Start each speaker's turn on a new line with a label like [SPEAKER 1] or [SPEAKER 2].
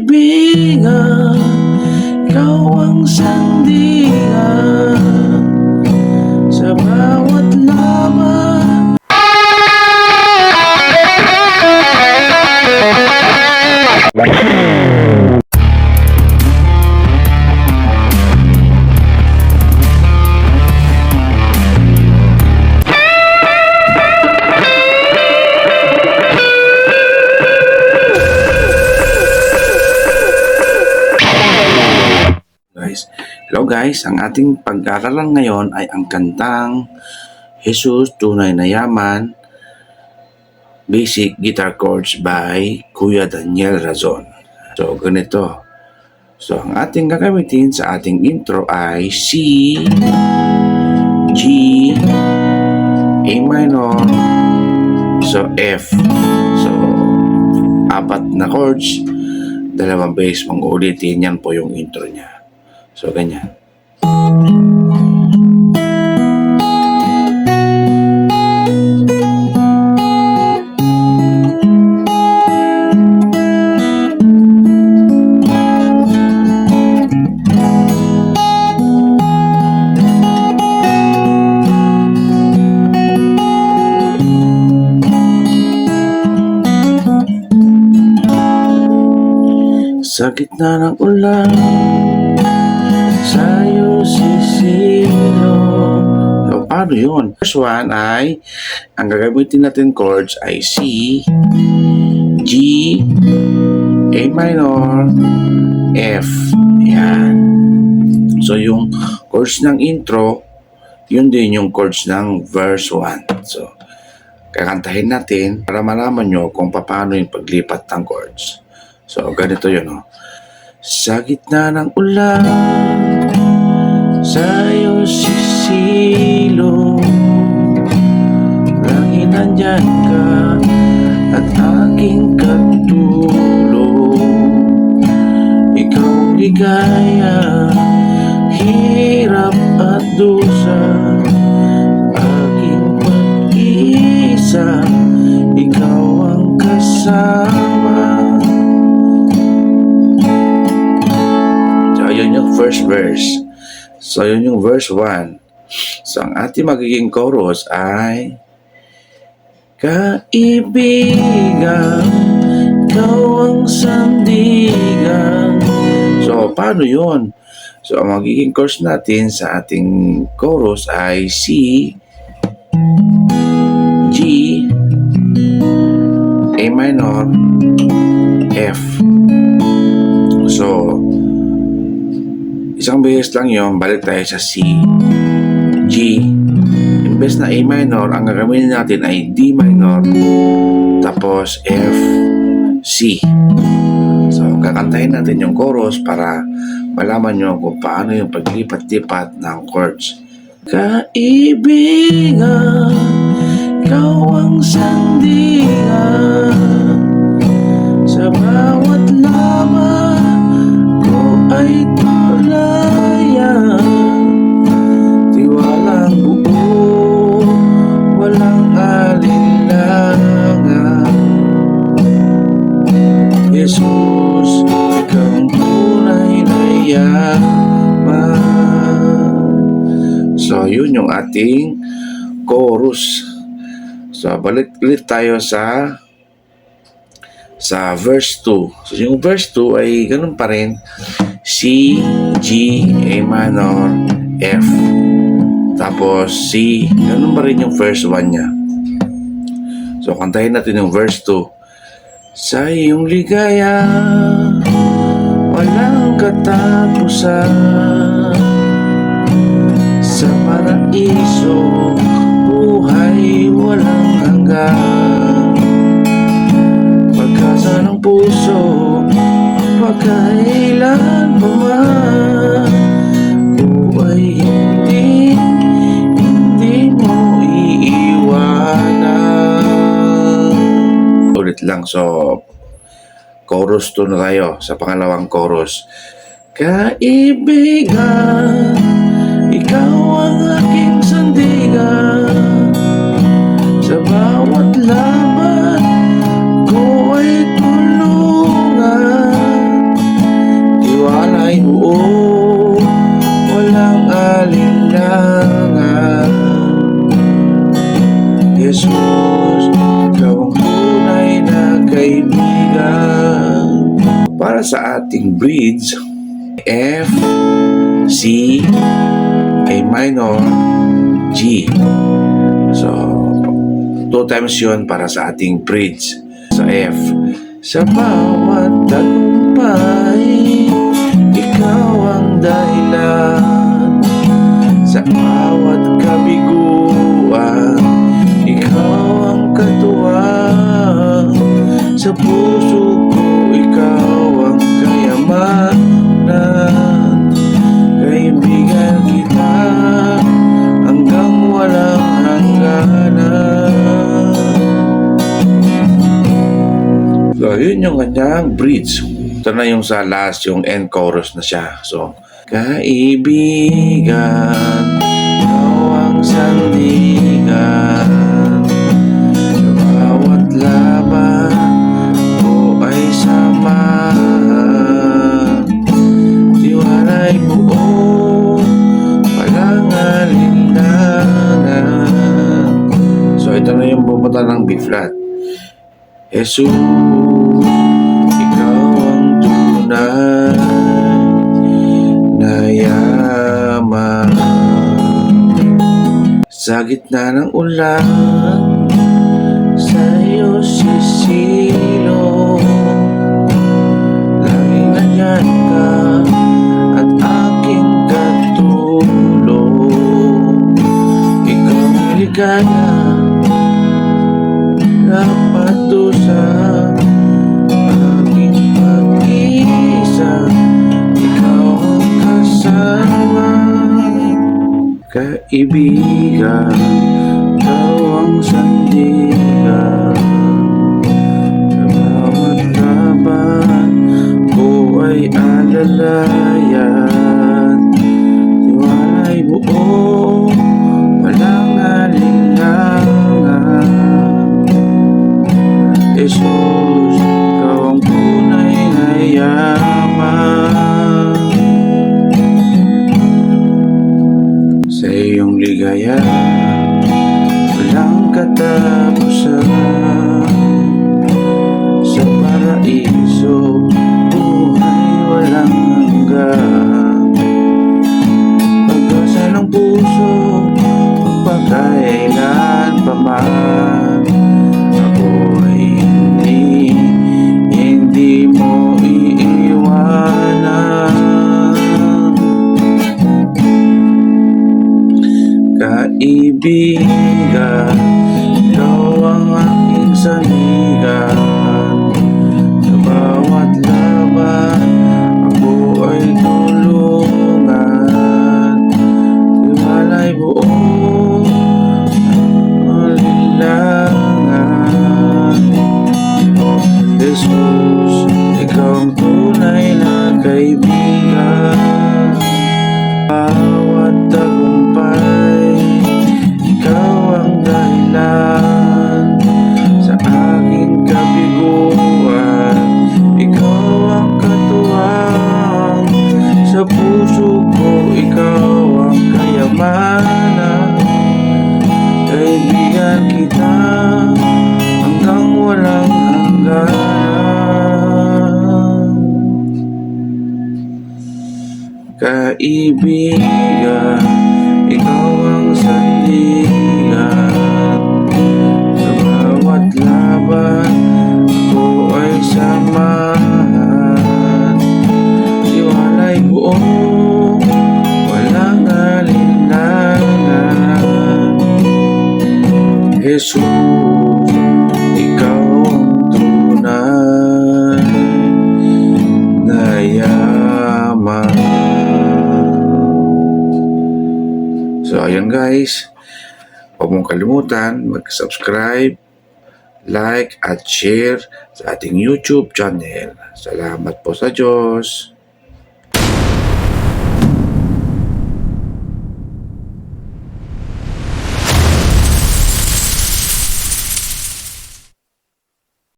[SPEAKER 1] Kaibigan, ikaw ang sandigan sa bawat laban. Hello guys, ang ating pag-aaralan ngayon ay ang kantang Jesus Tunay na Yaman, Basic Guitar Chords by Kuya Daniel Razon. So ganito. So ang ating gagamitin sa ating intro ay C, G, A minor, so F. So apat na chords, dalawang bass, mag-uulitin, yan po yung intro niya. So, ganyan. Sa gitna ng ulan, sa'yo sisilong. So, paano yun? First one ay, ang gagamitin natin chords ay C, G, A minor, F. Yan. So, yung chords ng intro, yun din yung chords ng verse 1. So, kakantahin natin para malaman nyo kung paano yung paglipat ng chords. So, ganito yun, no? Sa gitna ng ulan, sa'yo sisilong, laging nandyan ka at aking katulong. Ikaw ligaya, hirap at dusa, aking pag-isa, ikaw ang kasama. So, yun yung first verse. So, yun yung verse 1. So, ang ating magiging chorus ay Kaibigan, ikaw ang sandigan. So, paano yun? So, ang magiging chorus natin sa ating chorus ay C, G, A minor, F. So, isang beses lang yun, balik tayo sa C, G. Imbes na A minor, ang gagawin natin ay D minor, tapos F, C. So, kakantahin natin yung chorus para malaman nyo kung paano yung paglipat-lipat ng chords. Kaibigan, ikaw ang sandigan sa bawat laban ko ay tulayan, tiwalang buo, walang alinlangan. Jesus, ikaw ang tunay na yaman. So, yun yung ating chorus. So, balik ulit tayo sa verse 2. So, yung verse 2 ay ganun pa rin. C, G, A minor, F. Tapos C, ganun pa rin yung verse 1 niya. So, kantahin natin yung verse 2. Sa iyong ligaya, walang katapusan. Sa paraiso, buhay walang hanggan. Pagkasa ng puso, pagkailan pa man, buhay hindi mo iiwanan. Ulit lang, so chorus 2 na tayo sa pangalawang chorus. Kaibigan, ikaw ang aking sandigan sa bawat laban ko ay tulungan. para sa ating bridge, F, C, A minor, G. So, 2 times yun para sa ating bridge. Sa F, sa bawat tagumpay, ikaw ang dahilan. Sa bawat kabiguan, ikaw ang katuwang. Sa puso ko, ikaw ang kayamanan. Kaibigan kita hanggang walang hangganan. So, yun yung kanyang bridge. Ito na yung sa last, yung end chorus na siya. So, kaibigan, ikaw ang sandigan. Sa bawat laban ko ay samahan. Tiwala'y buo, walang alinlangan. So, ito na yung pupunta ng B flat. Jesus, ikaw ang tunay na yaman. Sa gitna ng ulan, sa'yo sisilo. Laging nandyan ka at aking katulong. Ikaw ang ligaya, dapat dusa, aking pag-isa. Ikaw ang kasama. Kaibigan, ikaw ang sandigan. Sa bawat laban ko ay alalayan. Tiwala'y buo, walang alinlangan. Jesus, ikaw ang tunay na yaman. Sa iyong ligaya, walang katapusan. Sa paraiso, buhay walang hanggan. Pag-asa ng puso, pagkailan pa man. Ako ay hindi mo iiwanan. Kaibigan, ikaw ang aking sanigan. Sa bawat laban, ako ay tulungan. Tiwala'y buo, alinlangan. Jesus, ikaw ang tunay na kaibigan. Bawat tagumpay, ikaw ang dahilan. Sa aking kabiguan, ikaw ang katuwang. Sa puso ko, ikaw ang kayamanan. Kaibigan kita hanggang walang hanggan. Kaibigan, ikaw ang sandigan. Sa bawat laban ko ay samahan. Tiwala'y buo, walang alinlangan. Jesus, ikaw ang tunay na yaman. So, ayun guys. Huwag mong kalimutan mag-subscribe, like, at share sa ating YouTube channel. Salamat po sa Diyos.